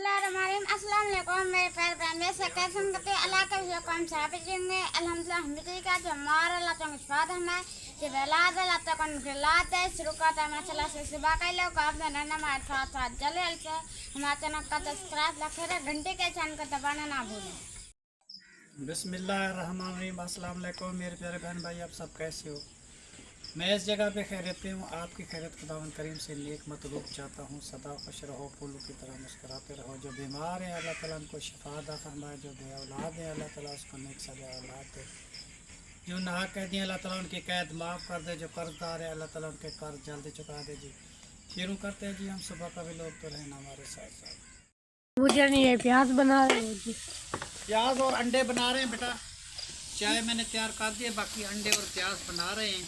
बिस्मिल्लाहिर्रहमानिर्रहीम। अस्सलाम वालेकुम मेरे प्यारे बहन में से कैसे करते अल्लाह का हुक्म साबितेंगे अल्हम्दुलिल्लाह हम भी का जो हमारा अल्लाह तो शिफात हमें कि वलाद अल्लाह तो कौन खिलात है शुरू करता है माशाल्लाह से सुबह का लोग आप ने नन्ना मार साथ साथ जले से हमारे चैनल का सब्सक्राइब रखे घंटे के चैनल को दबाना ना भूलें। बिस्मिल्लाहिर्रहमानिर्रहीम। अस्सलाम वालेकुम मेरे प्यारे बहन भाई, आप सब कैसे हो? मैं इस जगह पे खैरियत पे हूँ। आपकी खैरियत खुदावंद करीम से नेक मतलूब चाहता हूँ। सदा खुश रहो, फूलों की तरह मुस्कुराते रहो। जो बीमार है अल्लाह ताला उनको शिफा अता फरमाए। जो बे औलाद है अल्लाह ताला उसको नेक सजा औलाद दे। जो ना कैदी है अल्लाह ताला उनकी कैद माफ़ कर दे। जो कर्जदार है अल्लाह ताला उनके कर्ज जल्दी चुका दे। जी शुरू करते हैं जी। हम सुबह का भी लोग तो रहना हमारे साथ साथ। मुझे नहीं है, प्याज बना रहे हो जी। प्याज और अंडे बना रहे हैं बेटा। चाय मैंने तैयार कर दिए, बाकी अंडे और प्याज बना रहे हैं।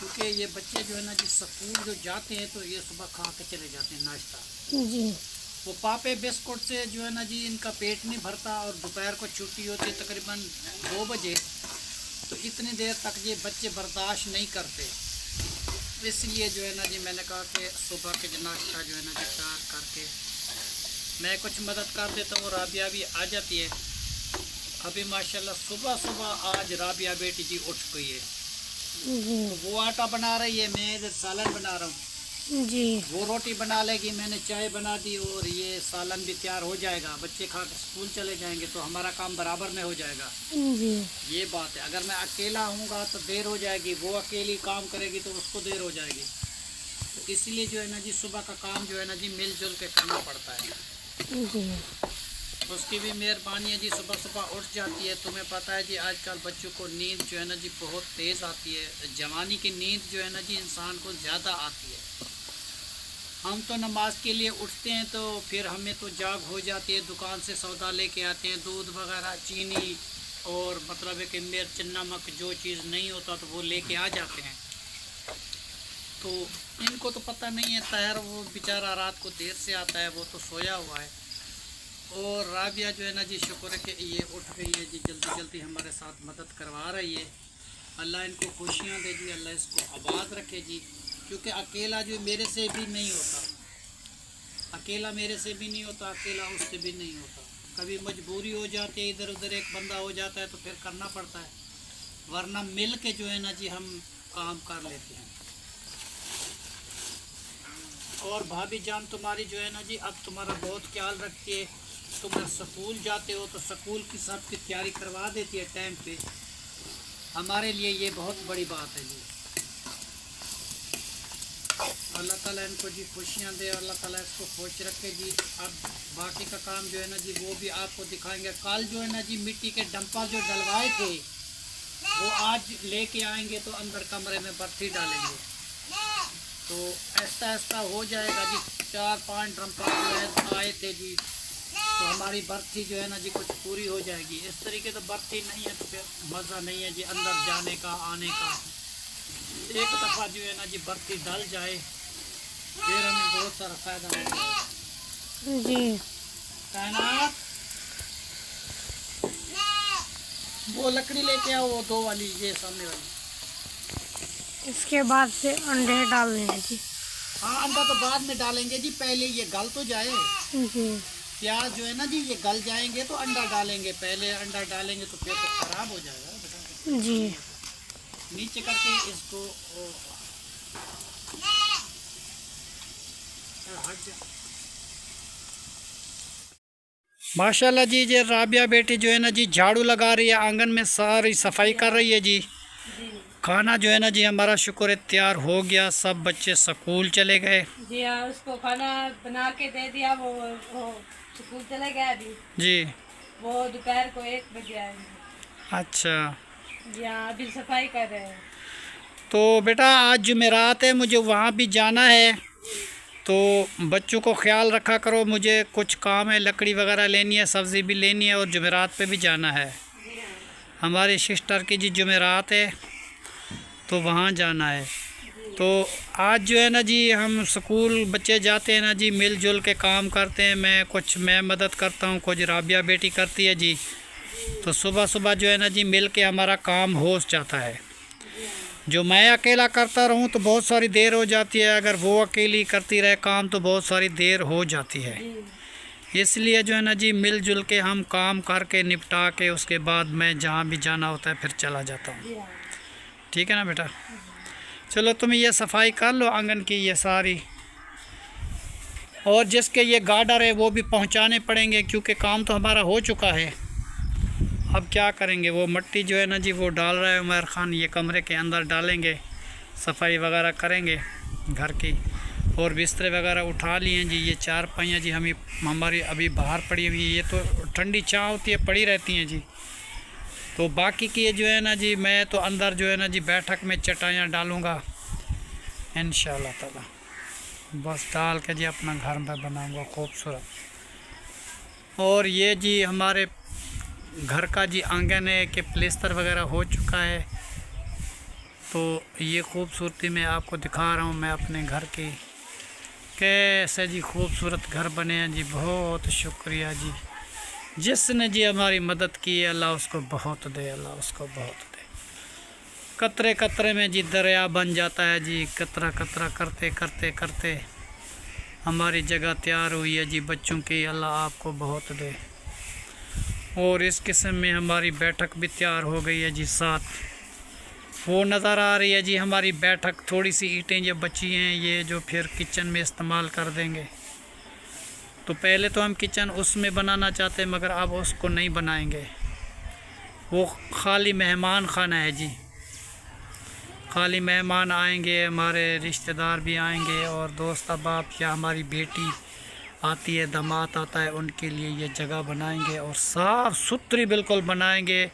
क्योंकि ये बच्चे जो है ना जी स्कूल जो जाते हैं तो ये सुबह खा के चले जाते हैं नाश्ता जी। वो पापे बिस्कुट से जो है ना जी इनका पेट नहीं भरता। और दोपहर को छुट्टी होती है तकरीबन 2 बजे, तो इतनी देर तक ये बच्चे बर्दाश्त नहीं करते। इसलिए जो है ना जी मैंने कहा कि सुबह के नाश्ता जो है ना जी तैयार करके मैं कुछ मदद कर देता हूँ। राबिया भी आ जाती है। अभी माशाल्लाह सुबह सुबह आज राबिया बेटी जी उठ गई है। तो वो आटा बना रही है, मैं इधर सालन बना रहा हूँ जी। वो रोटी बना लेगी, मैंने चाय बना दी और ये सालन भी तैयार हो जाएगा। बच्चे खा के स्कूल चले जाएंगे तो हमारा काम बराबर में हो जाएगा जी। ये बात है। अगर मैं अकेला हूँगा तो देर हो जाएगी, वो अकेली काम करेगी तो उसको देर हो जाएगी। तो इसलिए जो है ना जी सुबह का काम जो है ना जी मिलजुल के करना पड़ता है जी। उसकी भी मेहरबानी है जी। सुबह सुबह उठ जाती है। तुम्हें पता है जी आजकल बच्चों को नींद जो है ना जी बहुत तेज़ आती है। जवानी की नींद जो है ना जी इंसान को ज़्यादा आती है। हम तो नमाज के लिए उठते हैं तो फिर हमें तो जाग हो जाती है। दुकान से सौदा लेके आते हैं, दूध वगैरह, चीनी और मतलब है कि मिर्च नमक जो चीज़ नहीं होता तो वो लेके आ जाते हैं। तो इनको तो पता नहीं है। तैयार वो बेचारा रात को देर से आता है, वो तो सोया हुआ है। और राबिया जो है ना जी शुक्र है कि ये उठ गई है जी, जल्दी जल्दी हमारे साथ मदद करवा रही है। अल्लाह इनको खुशियाँ दे जी, अल्लाह इसको आबाद रखे जी। क्योंकि अकेला जो मेरे से भी नहीं होता, अकेला मेरे से भी नहीं होता, अकेला उससे भी नहीं होता। कभी मजबूरी हो जाती है, इधर उधर एक बंदा हो जाता है तो फिर करना पड़ता है, वरना मिल के जो है ना जी हम काम कर लेते हैं। और भाभी जान तुम्हारी जो है ना जी अब तुम्हारा बहुत ख्याल रखती है। तुम स्कूल जाते हो तो स्कूल की सब की तैयारी करवा देती है टाइम पे। हमारे लिए ये बहुत बड़ी बात है जी। अल्लाह ताला इनको जी खुशियाँ दे, अल्लाह ताला इसको खुश रखे जी। अब बाकी का काम जो है ना जी वो भी आपको दिखाएंगे। कल जो है ना जी मिट्टी के डंपर जो डलवाए थे वो आज लेके आएंगे तो अंदर कमरे में बर्फी डालेंगे। तो ऐसा ऐसा हो जाएगा जी। 4-5 डंपर जो है आए थे जी, तो हमारी बर्फी जो है ना जी कुछ पूरी हो जाएगी। इस तरीके तो बर्फी नहीं है तो फिर मज़ा नहीं है जी अंदर जाने का आने का। एक दफ़ा जो है ना जी बर्फी डल जाए फिर हमें बहुत सारा फ़ायदा होगा जी। कायनात। वो लकड़ी लेके आओ, वो 2 वाली, ये सामने वाली। इसके बाद से अंडे डालने हैं जी। हाँ अंडा तो बाद में डालेंगे जी, पहले ये गल तो जाए। जी। प्याज जो है ना जी ये गल जाएंगे तो अंडा डालेंगे। पहले अंडा डालेंगे तो फिर तो ख़राब हो जाएगा जी। नीचे करके इसको माशाल्लाह जी। ये राबिया बेटी जो है ना जी झाड़ू लगा रही है, आंगन में सारी सफाई कर रही है जी। खाना जो है ना जी हमारा शुक्र है तैयार हो गया। सब बच्चे स्कूल चले गए जी। हाँ, उसको खाना बना के दे दिया, वो स्कूल चले गया अभी जी। वो दोपहर को 1 बजे आएंगे। अच्छा जी हाँ, अभी सफाई कर रहे हैं। तो बेटा आज जुमेरात है, मुझे वहाँ भी जाना है तो बच्चों को ख्याल रखा करो। मुझे कुछ काम है, लकड़ी वगैरह लेनी है, सब्ज़ी भी लेनी है और जुमेरात पे भी जाना है। हमारी सिस्टर की जी जुमेरात है तो वहाँ जाना है। तो आज जो है ना जी हम स्कूल बच्चे जाते हैं ना जी, मिलजुल के काम करते हैं। मैं मदद करता हूँ, कुछ राबिया बेटी करती है जी। तो सुबह सुबह जो है ना जी मिल के हमारा काम हो जाता है। जो मैं अकेला करता रहूं तो बहुत सारी देर हो जाती है, अगर वो अकेली करती रहे काम तो बहुत सारी देर हो जाती है। इसलिए जो है ना जी मिलजुल के हम काम करके निपटा के उसके बाद मैं जहाँ भी जाना होता है फिर चला जाता हूँ। जी हाँ। ठीक है ना बेटा। चलो तुम ये सफाई कर लो आंगन की ये सारी, और जिसके ये गार्डर है वो भी पहुंचाने पड़ेंगे क्योंकि काम तो हमारा हो चुका है। अब क्या करेंगे, वो मिट्टी जो है ना जी वो डाल रहा है उमर ख़ान, ये कमरे के अंदर डालेंगे, सफाई वगैरह करेंगे घर की। और बिस्तरे वगैरह उठा लिए जी, ये चारपाइयाँ जी हमारी अभी बाहर पड़ी हुई है, ये तो ठंडी छाँव होती है पड़ी रहती हैं जी। तो बाकी की जो है ना जी मैं तो अंदर जो है ना जी बैठक में चटाइयाँ डालूँगा इंशाअल्लाह ताला, बस डाल के जी अपना घर में बनाऊँगा खूबसूरत। और ये जी हमारे घर का जी आंगन है कि प्लेस्तर वगैरह हो चुका है, तो ये खूबसूरती मैं आपको दिखा रहा हूँ मैं अपने घर की, कैसे जी खूबसूरत घर बने हैं जी। बहुत शुक्रिया जी, जिसने जी हमारी मदद की है अल्लाह उसको बहुत दे, अल्लाह उसको बहुत दे। कतरे कतरे में जी दरिया बन जाता है जी, कतरा कतरा करते करते करते हमारी जगह तैयार हुई है जी बच्चों की, अल्लाह आपको बहुत दे। और इस किस्म में हमारी बैठक भी तैयार हो गई है जी, साथ वो नज़र आ रही है जी हमारी बैठक। थोड़ी सी ईंटें जो बची हैं ये जो फिर किचन में इस्तेमाल कर देंगे। तो पहले तो हम किचन उसमें बनाना चाहते हैं मगर अब उसको नहीं बनाएंगे, वो खाली मेहमान खाना है जी, खाली मेहमान आएंगे, हमारे रिश्तेदार भी आएंगे और दोस्त अहबाब या हमारी बेटी आती है, दामाद आता है, उनके लिए ये जगह बनाएंगे और साफ़ सुथरी बिल्कुल बनाएंगे।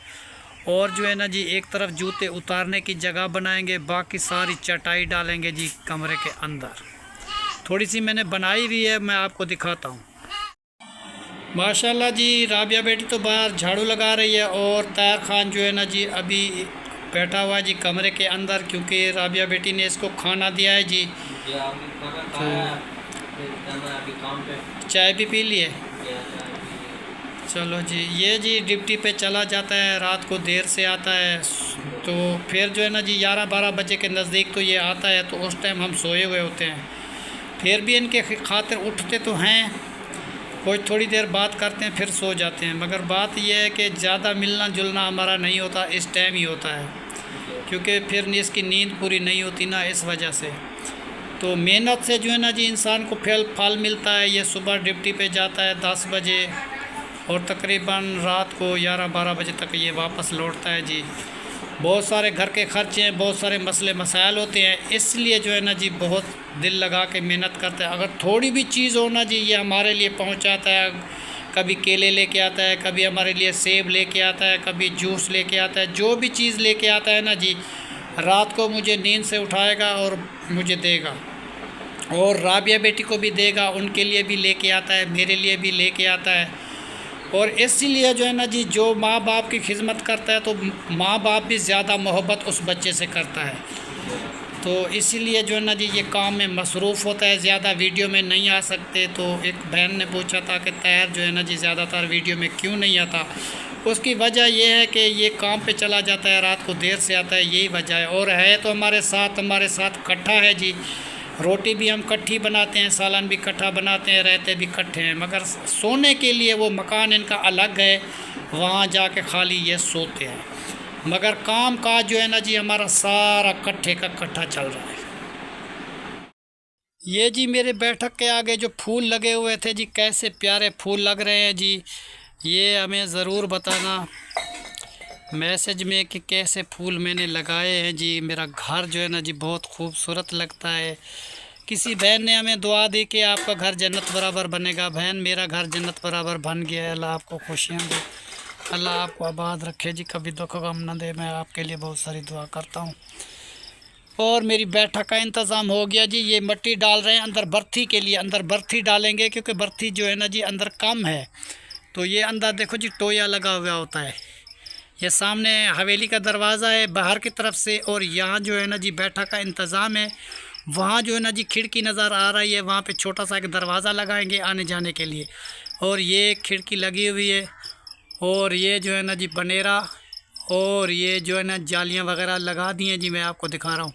और जो है ना जी एक तरफ जूते उतारने की जगह बनाएंगे, बाकी सारी चटाई डालेंगे जी कमरे के अंदर। थोड़ी सी मैंने बनाई हुई है, मैं आपको दिखाता हूँ। माशाल्लाह जी राबिया बेटी तो बाहर झाड़ू लगा रही है और तैयार खान जो है ना जी अभी बैठा हुआ है जी कमरे के अंदर, क्योंकि राबिया बेटी ने इसको खाना दिया है जी। चाय भी पी लिए। चलो जी, ये जी ड्यूटी पे चला जाता है, रात को देर से आता है, तो फिर जो है ना जी 11-12 बजे के नज़दीक तो ये आता है, तो उस टाइम हम सोए हुए होते हैं। फिर भी इनके खातिर उठते तो हैं, कोई थोड़ी देर बात करते हैं फिर सो जाते हैं। मगर बात यह है कि ज़्यादा मिलना जुलना हमारा नहीं होता, इस टाइम ही होता है, क्योंकि फिर इसकी नींद पूरी नहीं होती ना, इस वजह से। तो मेहनत से जो है ना जी इंसान को फल मिलता है। ये सुबह ड्यूटी पे जाता है 10 बजे और तकरीबन रात को 11-12 बजे तक ये वापस लौटता है जी। बहुत सारे घर के खर्चे हैं, बहुत सारे मसले मसाइल होते हैं, इसलिए जो है ना जी बहुत दिल लगा के मेहनत करते हैं। अगर थोड़ी भी चीज़ हो ना जी ये हमारे लिए पहुंचाता है, कभी केले लेके आता है, कभी हमारे लिए सेब लेके आता है, कभी जूस लेके आता है, जो भी चीज़ लेके आता है ना जी रात को मुझे नींद से उठाएगा और मुझे देगा, और राबिया बेटी को भी देगा, उनके लिए भी लेके आता है, मेरे लिए भी लेके आता है। और इसीलिए जो है ना जी जो माँ बाप की खिदमत करता है तो माँ बाप भी ज़्यादा मोहब्बत उस बच्चे से करता है। तो इसीलिए जो है ना जी ये काम में मसरूफ़ होता है, ज़्यादा वीडियो में नहीं आ सकते। तो एक बहन ने पूछा था कि तैयार जो है ना जी ज़्यादातर वीडियो में क्यों नहीं आता, उसकी वजह यह है कि ये काम पे चला जाता है, रात को देर से आता है, यही वजह है। और है तो हमारे साथ इकट्ठा है जी, रोटी भी हम इकट्ठी बनाते हैं, सालन भी इकट्ठा बनाते हैं, रहते भी इकट्ठे हैं। मगर सोने के लिए वो मकान इनका अलग है, वहाँ जाके खाली ये सोते हैं। मगर काम काज जो है ना जी हमारा सारा इकट्ठे का इकट्ठा चल रहा है। ये जी मेरे बैठक के आगे जो फूल लगे हुए थे जी, कैसे प्यारे फूल लग रहे हैं जी, ये हमें ज़रूर बताना मैसेज में कि कैसे फूल मैंने लगाए हैं जी। मेरा घर जो है ना जी बहुत खूबसूरत लगता है। किसी बहन ने हमें दुआ दी कि आपका घर जन्नत बराबर बनेगा। बहन मेरा घर जन्नत बराबर बन गया है, अल्लाह आपको खुशियाँ दे, अल्लाह आपको आबाद रखे जी, कभी दुख गम न दे। मैं आपके लिए बहुत सारी दुआ करता हूँ। और मेरी बैठक का इंतज़ाम हो गया जी, ये मिट्टी डाल रहे हैं अंदर बर्थी के लिए, अंदर बर्थी डालेंगे क्योंकि बर्थी जो है ना जी अंदर कम है। तो ये अंदर देखो जी टोया लगा हुआ होता है, ये सामने हवेली का दरवाज़ा है बाहर की तरफ से, और यहाँ जो है ना जी बैठक का इंतज़ाम है। वहाँ जो है ना जी खिड़की नज़र आ रही है, वहाँ पे छोटा सा एक दरवाज़ा लगाएंगे आने जाने के लिए, और ये खिड़की लगी हुई है, और ये जो है ना जी बनेरा, और ये जो है ना जालियाँ वगैरह लगा दी हैं जी। मैं आपको दिखा रहा हूँ,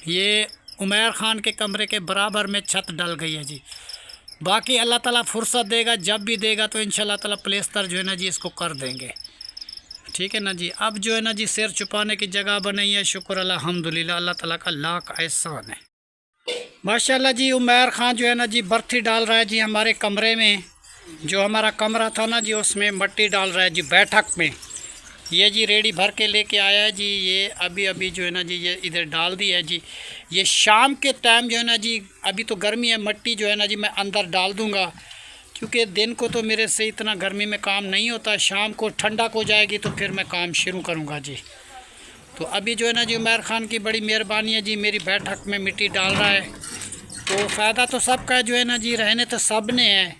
ये उमैर ख़ान के कमरे के बराबर में छत डल गई है जी। बाकी अल्लाह ताला फुर्सत देगा, जब भी देगा तो इंशाल्लाह ताला प्लेस्तर जो है ना जी इसको कर देंगे। ठीक है ना जी। अब जो है ना जी सिर छुपाने की जगह बनाई है, शुक्र अल्हम्दुलिल्लाह, अल्लाह ताला का लाख एहसान है। माशाल्लाह जी उमैर ख़ान जो है ना जी बर्थी डाल रहा है जी हमारे कमरे में। जो हमारा कमरा था ना जी उसमें मट्टी डाल रहा है जी बैठक में। ये जी रेडी भर के लेके आया है जी, ये अभी जो है ना जी ये इधर डाल दी है जी। ये शाम के टाइम जो है ना जी, अभी तो गर्मी है, मट्टी जो है ना जी मैं अंदर डाल दूँगा, क्योंकि दिन को तो मेरे से इतना गर्मी में काम नहीं होता। शाम को ठंडक हो जाएगी तो फिर मैं काम शुरू करूँगा जी। तो अभी जो है ना जी उमैर ख़ान की बड़ी मेहरबानी है जी, मेरी बैठक में मिट्टी डाल रहा है। तो फ़ायदा तो सबका जो है ना जी, रहने तो सब ने है,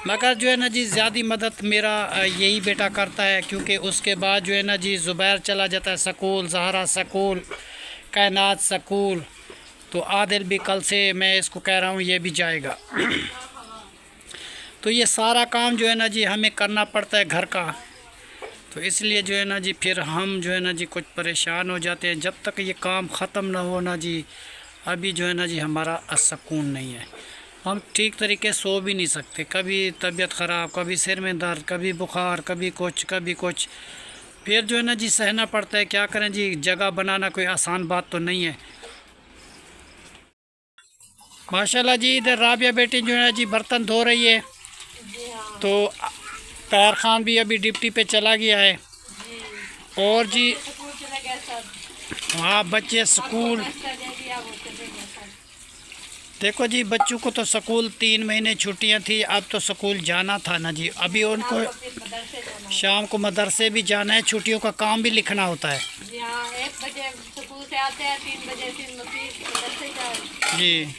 मगर जो है ना जी ज़्यादा मदद मेरा यही बेटा करता है, क्योंकि उसके बाद जो है ना जी ज़ुबैर चला जाता है स्कूल, ज़हरा स्कूल, कायनात स्कूल। तो आदिल भी कल से मैं इसको कह रहा हूँ ये भी जाएगा। तो ये सारा काम जो है ना जी हमें करना पड़ता है घर का। तो इसलिए जो है ना जी फिर हम जो है ना जी कुछ परेशान हो जाते हैं। जब तक ये काम ख़त्म ना हो ना जी, अभी जो है ना जी हमारा सुकून नहीं है। हम ठीक तरीके सो भी नहीं सकते, कभी तबीयत ख़राब, कभी सिर में दर्द, कभी बुखार, कभी कुछ। फिर जो है ना जी सहना पड़ता है, क्या करें जी, जगह बनाना कोई आसान बात तो नहीं है। माशाल्लाह जी इधर राबिया बेटी जो है जी बर्तन धो रही है। तो तैयार ख़ान भी अभी ड्यूटी पे चला गया है। और जी हाँ बच्चे स्कूल, देखो जी बच्चों को तो स्कूल 3 महीने छुट्टियां थी, अब तो स्कूल जाना था ना जी। अभी उनको शाम को मदरसे भी जाना है, छुट्टियों का काम भी लिखना होता है। 1 बजे स्कूल से आते हैं, 3 बजे फिर मदरसे जाते जी।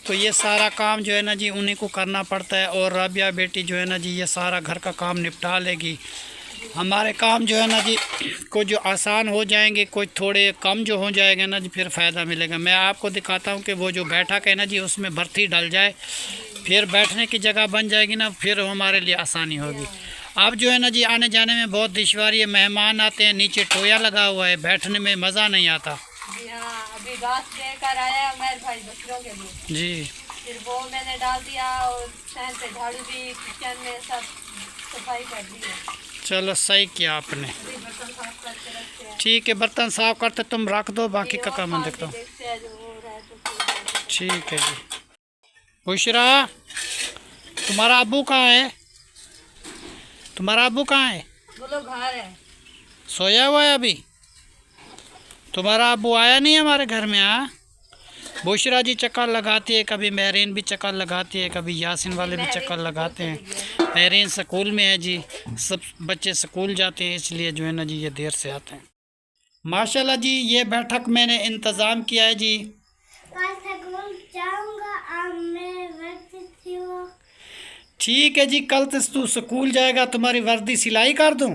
तो ये सारा काम जो है ना जी उन्हीं को करना पड़ता है। और राबिया बेटी जो है ना जी ये सारा घर का काम निपटा लेगी। हमारे काम जो है ना जी कुछ जो आसान हो जाएंगे, कुछ थोड़े कम जो हो जाएगा ना जी, फिर फ़ायदा मिलेगा। मैं आपको दिखाता हूँ कि वो जो बैठक है ना जी उसमें भर्ती डल जाए, फिर बैठने की जगह बन जाएगी ना, फिर हमारे लिए आसानी होगी। अब जो है ना जी आने जाने में बहुत दुश्वारी है, मेहमान आते हैं, नीचे टोया लगा हुआ है, बैठने में मज़ा नहीं आता। अभी घास लेकर आया मेरे भाई बकरों के लिए जी, फिर वो मैंने डाल दिया और सहन पे झाड़ू भी, किचन में सब सफाई कर दी है। चलो सही किया आपने। बर्तन साफ करके रखते हैं। ठीक है, बर्तन साफ करते तुम रख दो, बाकी का काम मैं देखता हूँ। देखते हैं जो हो रहा है तो ठीक है जी। बुशरा तुम्हारा अब्बू कहाँ है? तुम्हारा अब्बू कहाँ है? वो लोग घर है। सोया हुआ है अभी? तुम्हारा अब्बू आया नहीं हमारे घर में? हाँ बुशरा जी चक्कर लगाती है, कभी महरीन भी चक्कर लगाती है, कभी यासिन वाले भी चक्कर लगाते हैं। महरीन स्कूल में है जी, सब बच्चे स्कूल जाते हैं, इसलिए जो है ना जी ये देर से आते हैं। माशाल्लाह जी ये बैठक मैंने इंतज़ाम किया है जी। ठीक है जी, कल से तू स्कूल जाएगा, तुम्हारी वर्दी सिलाई कर दूँ?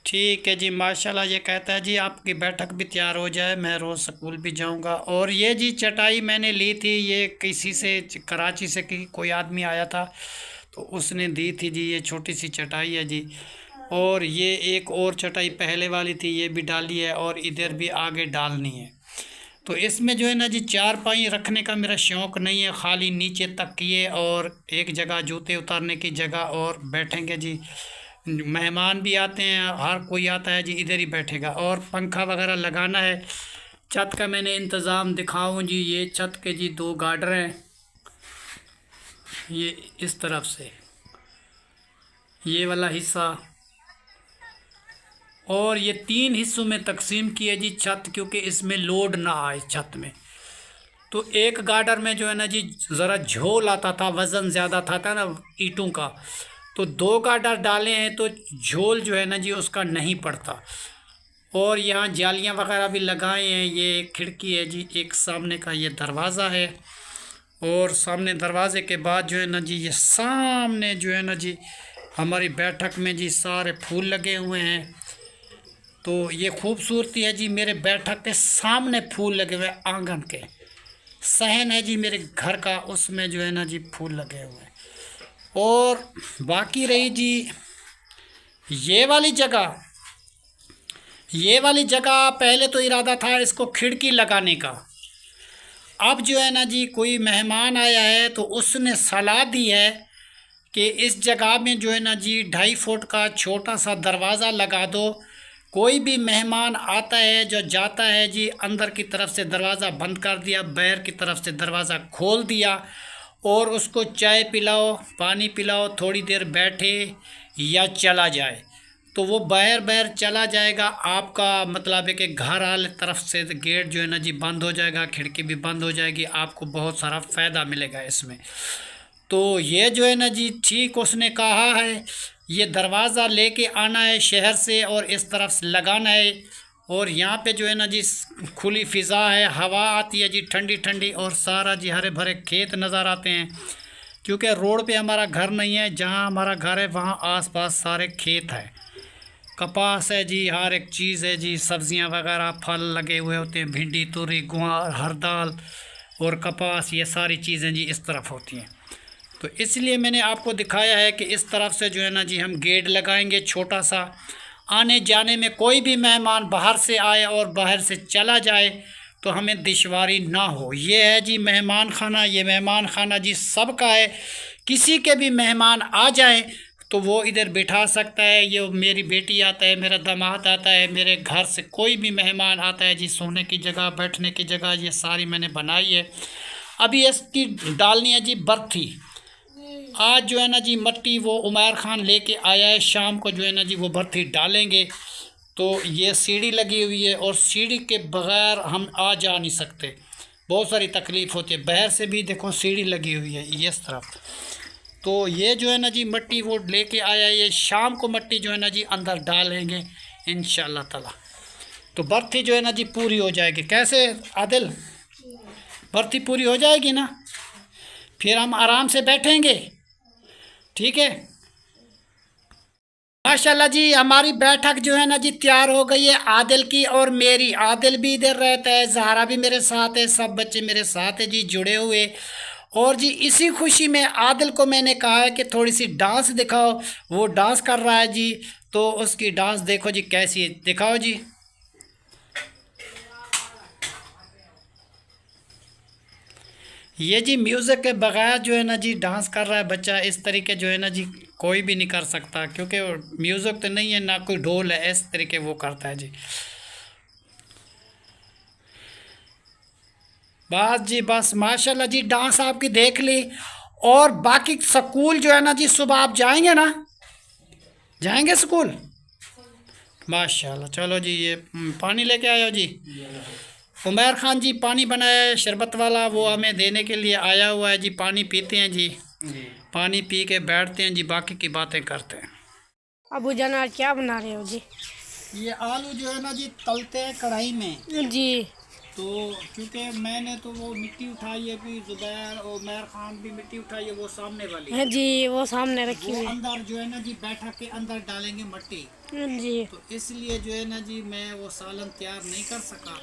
ठीक है जी। माशाल्लाह ये कहता है जी आपकी बैठक भी तैयार हो जाए, मैं रोज़ स्कूल भी जाऊंगा। और ये जी चटाई मैंने ली थी, ये किसी से कराची से कोई आदमी आया था तो उसने दी थी जी, ये छोटी सी चटाई है जी। और ये एक और चटाई पहले वाली थी, ये भी डाली है और इधर भी आगे डालनी है। तो इसमें जो है ना जी चारपाई रखने का मेरा शौक़ नहीं है, खाली नीचे तकिए और एक जगह जूते उतारने की जगह, और बैठेंगे जी। मेहमान भी आते हैं, हर कोई आता है जी, इधर ही बैठेगा। और पंखा वगैरह लगाना है। छत का मैंने इंतज़ाम दिखाऊं जी, ये छत के जी 2 गार्डर हैं, ये इस तरफ से ये वाला हिस्सा, और ये 3 हिस्सों में तकसीम किए जी छत, क्योंकि इसमें लोड ना आए छत में। तो एक गार्डर में जो है ना जी ज़रा झोल आता था, वज़न ज़्यादा था ना ईंटों का, तो 2 गार्डर डाले हैं तो झोल जो है ना जी उसका नहीं पड़ता। और यहाँ जालियाँ वगैरह भी लगाए हैं। ये एक खिड़की है जी, एक सामने का ये दरवाज़ा है, और सामने दरवाज़े के बाद जो है ना जी ये सामने जो है ना जी हमारी बैठक में जी सारे फूल लगे हुए हैं। तो ये खूबसूरती है जी, मेरे बैठक के सामने फूल लगे हुए हैं, आंगन के सहन है जी मेरे घर का, उसमें जो है ना जी फूल लगे हुए हैं। और बाकी रही जी ये वाली जगह, ये वाली जगह पहले तो इरादा था इसको खिड़की लगाने का। अब जो है ना जी कोई मेहमान आया है तो उसने सलाह दी है कि इस जगह में जो है ना जी 2.5 फुट का छोटा सा दरवाज़ा लगा दो। कोई भी मेहमान आता है जो जाता है जी, अंदर की तरफ से दरवाज़ा बंद कर दिया, बाहर की तरफ से दरवाज़ा खोल दिया और उसको चाय पिलाओ, पानी पिलाओ, थोड़ी देर बैठे या चला जाए तो वो बाहर चला जाएगा। आपका मतलब है कि घर वाले तरफ से गेट जो है ना जी बंद हो जाएगा, खिड़की भी बंद हो जाएगी, आपको बहुत सारा फ़ायदा मिलेगा इसमें। तो ये जो है ना जी ठीक उसने कहा है, ये दरवाज़ा लेके आना है शहर से और इस तरफ से लगाना है। और यहाँ पे जो है ना जी खुली फ़िज़ा है, हवा आती है जी ठंडी ठंडी और सारा जी हरे भरे खेत नज़र आते हैं। क्योंकि रोड पे हमारा घर नहीं है, जहाँ हमारा घर है वहाँ आसपास सारे खेत हैं, कपास है जी, हर एक चीज़ है जी, सब्ज़ियाँ वगैरह फल लगे हुए होते हैं, भिंडी, तोरी, गुआर, हर दाल और कपास, ये सारी चीज़ें जी इस तरफ होती हैं। तो इसलिए मैंने आपको दिखाया है कि इस तरफ से जो है ना जी हम गेट लगाएंगे छोटा सा। आने जाने में कोई भी मेहमान बाहर से आए और बाहर से चला जाए तो हमें दुश्वारी ना हो। ये है जी मेहमान खाना। ये मेहमान खाना जी सबका है, किसी के भी मेहमान आ जाए तो वो इधर बिठा सकता है। ये मेरी बेटी आता है, मेरा दामाद आता है, मेरे घर से कोई भी मेहमान आता है जी, सोने की जगह, बैठने की जगह, ये सारी मैंने बनाई है। अभी इसकी डालनी है जी बर्थी। आज जो है ना जी मट्टी वो उमर खान लेके आया है, शाम को जो है ना जी वो बर्थी डालेंगे। तो ये सीढ़ी लगी हुई है और सीढ़ी के बग़ैर हम आ जा नहीं सकते, बहुत सारी तकलीफ़ होती है। बाहर से भी देखो सीढ़ी लगी हुई है ये इस तरफ। तो ये जो है ना जी मट्टी वो लेके आया है, ये शाम को मट्टी जो है ना जी अंदर डालेंगे इंशाल्लाह ताला। तो बर्थी जो है ना जी पूरी हो जाएगी। कैसे आदिल, बर्थी पूरी हो जाएगी ना, फिर हम आराम से बैठेंगे, ठीक है। माशाल्लाह जी हमारी बैठक जो है ना जी तैयार हो गई है आदिल की और मेरी। आदिल भी इधर रहता है, ज़हरा भी मेरे साथ है, सब बच्चे मेरे साथ है जी जुड़े हुए। और जी इसी खुशी में आदिल को मैंने कहा है कि थोड़ी सी डांस दिखाओ। वो डांस कर रहा है जी, तो उसकी डांस देखो जी कैसी है, दिखाओ जी। ये जी म्यूज़िक के बगैर जो है ना जी डांस कर रहा है बच्चा। इस तरीके जो है ना जी कोई भी नहीं कर सकता, क्योंकि म्यूज़िक तो नहीं है ना कोई ढोल है, इस तरीके वो करता है जी। बस जी बस माशाल्लाह जी डांस आपकी देख ली। और बाकी स्कूल जो है ना जी सुबह आप जाएंगे ना, जाएंगे स्कूल माशाल्लाह। चलो जी ये पानी लेके आयो जी। उमर खान जी पानी बनाया है शरबत वाला, वो हमें देने के लिए आया हुआ है जी। पानी पीते हैं जी, पानी पी के बैठते हैं जी, बाकी की बातें करते हैं। अबू जान आज क्या बना रहे हो जी? ये आलू जो है ना जी तलते हैं कढ़ाई में जी। तो क्योंकि मैंने तो वो मिट्टी उठाई है कि जुबैर और उमर खान भी मिट्टी उठाई है, वो सामने वाली है जी, वो सामने रखी हुई वो है। अंदर जो है ना जी बैठक के अंदर डालेंगे मट्टी। जी तो इसलिए जो है ना जी मैं वो सालन तैयार नहीं कर सका।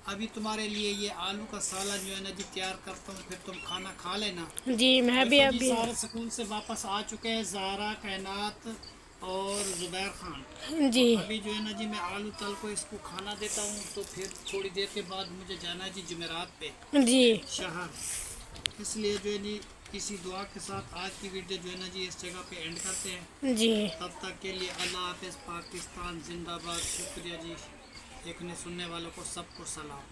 अभी तुम्हारे लिए ये आलू का सालन जो है ना जी तैयार करता हूँ, फिर तुम खाना खा लेना। जी मैं भी देखो जी, अभी सारे स्कूल से वापस आ चुके हैं, ज़हरा, कायनात और जुबैर खान। जी अभी जो है ना जी मैं आलू तल को इसको खाना देता हूँ, तो फिर थोड़ी देर के बाद मुझे जाना है जी जुमेरात पे जी शहर। इसलिए जो है जी इसी दुआ के साथ आज की वीडियो जो है ना जी इस जगह पे एंड करते हैं। जी तब तक के लिए अल्लाह हाफ़िज़, पाकिस्तान जिंदाबाद। शुक्रिया जी, देखने सुनने वालों को सबको सलाम।